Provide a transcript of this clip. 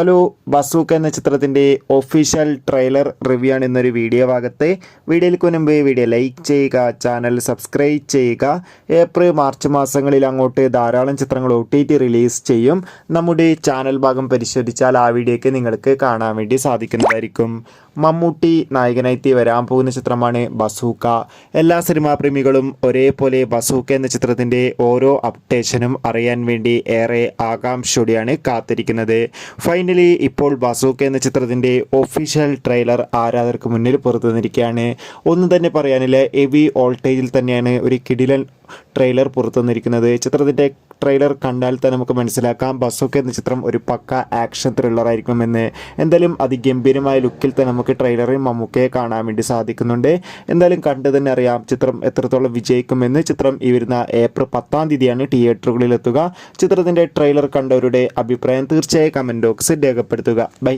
Hello, bazooka എന്ന ചിത്രത്തിൻ്റെ official trailer review ആണ് ഇന്നൊരു വീഡിയോ ഭാഗത്ത്. വീഡിയോയിലേക്ക് മുൻപ് വീഡിയോ ലൈക്ക് ചെയ്യുക, ചാനൽ സബ്സ്ക്രൈബ് ചെയ്യുക. ഏപ്രിൽ മാർച്ച് മാസങ്ങളിൽ അങ്ങോട്ട് ധാരാളം ചിത്രങ്ങൾ OTT റിലീസ് ചെയ്യും. നമ്മുടെ ചാനൽ ഭാഗം പരിശോധിച്ചാൽ ആ വീഡിയോയ്ക്ക് നിങ്ങൾക്ക് കാണാൻ വേണ്ടി സാധിക്കുന്നതായിരിക്കും. മമ്മൂട്ടി നായകനായി വരാൻ പോകുന്ന ചിത്രമാണ് ബസൂക്ക. എല്ലാ സിനിമാ പ്രേമികളും ഒരേപോലെ ബസൂക്ക എന്ന ചിത്രത്തിൻ്റെ ഓരോ അപ്ഡേഷനും അറിയാൻ വേണ്ടി ഏറെ ആകാംക്ഷയോടെയാണ് കാത്തിരിക്കുന്നത്. ഫൈനലി ഇപ്പോൾ ബസൂക്ക എന്ന ചിത്രത്തിൻ്റെ ഒഫീഷ്യൽ ട്രെയിലർ ആരാധകർക്ക് മുന്നിൽ പുറത്തു വന്നിരിക്കുകയാണ്. ഒന്നും തന്നെ പറയാനില്ല, ഹെവി വോൾട്ടേജിൽ തന്നെയാണ് ഒരു കിടിലൻ ട്രെയിലർ പുറത്തു വന്നിരിക്കുന്നത്. ചിത്രത്തിൻ്റെ ട്രെയിലർ കണ്ടാൽ തന്നെ നമുക്ക് മനസ്സിലാക്കാം ബസൂക്ക എന്ന ചിത്രം ഒരു പക്ക ആക്ഷൻ ത്രില്ലർ ആയിരിക്കുമെന്ന്. എന്തായാലും അതിഗംഭീരമായ ലുക്കിൽ തന്നെ നമുക്ക് ട്രെയിലറിൽ മമ്മൂക്കയെ കാണാൻ വേണ്ടി സാധിക്കുന്നുണ്ട്. എന്തായാലും കണ്ടു തന്നെ അറിയാം ചിത്രം എത്രത്തോളം വിജയിക്കുമെന്ന്. ചിത്രം ഈ വരുന്ന ഏപ്രിൽ 10-ാം തീയതിയാണ് തിയേറ്ററുകളിൽ എത്തുക. ചിത്രത്തിൻ്റെ ട്രെയിലർ കണ്ടവരുടെ അഭിപ്രായം തീർച്ചയായും കമൻറ്റ് ബോക്സിൽ രേഖപ്പെടുത്തുക. ബൈ.